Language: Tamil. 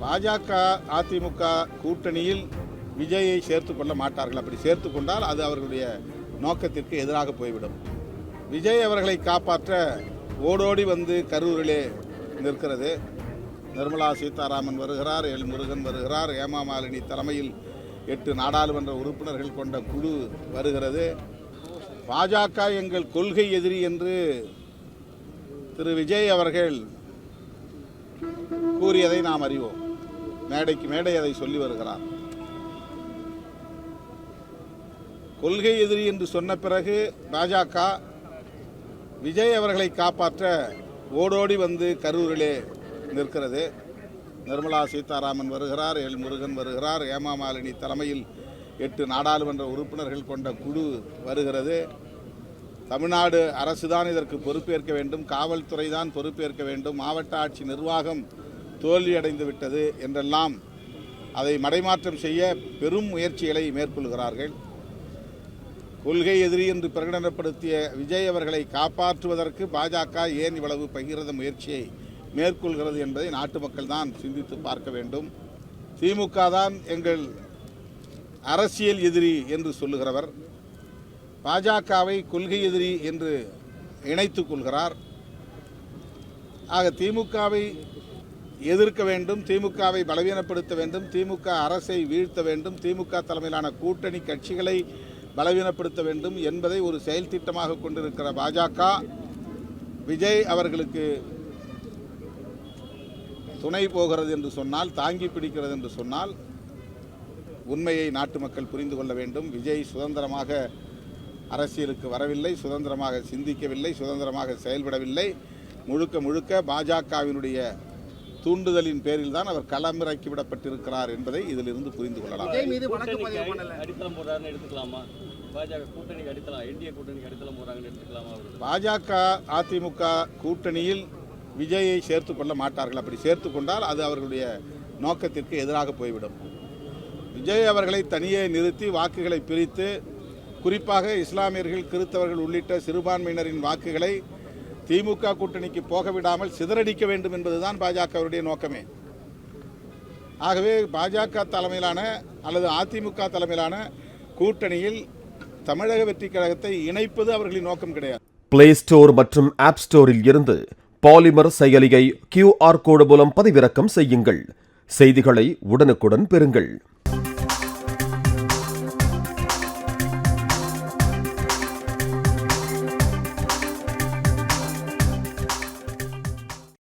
பாஜக அதிமுக கூட்டணியில் விஜயை சேர்த்துக் கொள்ள மாட்டார்கள். அப்படி சேர்த்துக் கொண்டால் அது அவர்களுடைய நோக்கத்திற்கு எதிராக போய்விடும். விஜய் அவர்களை காப்பாற்ற ஓடோடி வந்து கரூரிலே நிற்கிறது. நிர்மலா சீதாராமன் வருகிறார், எல் முருகன் வருகிறார், ஹேமா மாலினி தலைமையில் 8 நாடாளுமன்ற உறுப்பினர்கள் கொண்ட குழு வருகிறது. பாஜக எங்கள் கொள்கை எதிரி என்று திரு விஜய் அவர்கள் கூறியதை நாம் அறிவோம். மேடைக்கு மேடை அதை சொல்லி வருகிறார். கொள்கை எதிரி என்று சொன்ன பிறகு பாஜக விஜய் அவர்களை காப்பாற்ற ஓடோடி வந்து கரூரிலே நிற்கிறது. நிர்மலா சீதாராமன் வருகிறார், எல் முருகன் வருகிறார், ஹேமா மாலினி தலைமையில் 8 நாடாளுமன்ற உறுப்பினர்கள் கொண்ட குழு வருகிறது. தமிழ்நாடு அரசுதான் இதற்கு பொறுப்பேற்க வேண்டும், காவல்துறை தான் பொறுப்பேற்க வேண்டும், மாவட்ட ஆட்சி நிர்வாகம் தோல்வியடைந்து விட்டது என்றெல்லாம் அதை மடைமாற்றம் செய்ய பெரும் முயற்சிகளை மேற்கொள்கிறார்கள். கொள்கை எதிரி என்று பிரகடனப்படுத்திய விஜய் அவர்களை காப்பாற்றுவதற்கு பாஜக ஏன் இவ்வளவு பகிரத முயற்சியை மேற்கொள்கிறது என்பதை நாட்டு மக்கள் தான் சிந்தித்து பார்க்க வேண்டும். திமுக தான் எங்கள் அரசியல் எதிரி என்று சொல்லுகிறவர் பாஜகவை கொள்கை எதிரி என்று இணைத்துக் கொள்கிறார். ஆக திமுகவை எதிர்க்க வேண்டும், திமுகவை பலவீனப்படுத்த வேண்டும், திமுக அரசை வீழ்த்த வேண்டும், திமுக தலைமையிலான கூட்டணி கட்சிகளை பலவீனப்படுத்த வேண்டும் என்பதை ஒரு செயல் திட்டமாக கொண்டிருக்கிற பாஜக விஜய் அவர்களுக்கு துணை போகிறது என்று சொன்னால், தாங்கி பிடிக்கிறது என்று சொன்னால் உண்மையை நாட்டு மக்கள் புரிந்து கொள்ள வேண்டும். விஜய் சுதந்திரமாக அரசியலுக்கு வரவில்லை, சுதந்திரமாக சிந்திக்கவில்லை, சுதந்திரமாக செயல்படவில்லை. முழுக்க முழுக்க பாஜகவினுடைய தூண்டுதலின் பேரில் தான் அவர் களமிறக்கி விடப்பட்டிருக்கிறார் என்பதை இதிலிருந்து புரிந்து கொள்ளலாம். பாஜக அதிமுக கூட்டணியில் விஜயை சேர்த்துக் கொள்ள மாட்டார்கள். அப்படி சேர்த்துக் கொண்டால் அது அவர்களுடைய நோக்கத்திற்கு எதிராக போய்விடும். விஜய் அவர்களை தனியே நிறுத்தி வாக்குகளை பிரித்து, குறிப்பாக இஸ்லாமியர்கள், கிறிஸ்தவர்கள் உள்ளிட்ட சிறுபான்மையினரின் வாக்குகளை திமுக கூட்டணிக்கு போக விடாமல் சிதறடிக்க வேண்டும் என்பதுதான் பாஜகவுடைய நோக்கமே. ஆகவே பாஜக தலைமையிலான அல்லது அதிமுக தலைமையிலான கூட்டணியில் தமிழக வெற்றி கழகத்தை இணைப்பது அவர்களின் நோக்கம் கிடையாது. பிளே ஸ்டோர் மற்றும் ஆப் ஸ்டோரில் இருந்து பாலிமர் செயலியை QR கோடு மூலம் பதிவிறக்கம் செய்யுங்கள். செய்திகளை உடனுக்குடன் பெறுங்கள்.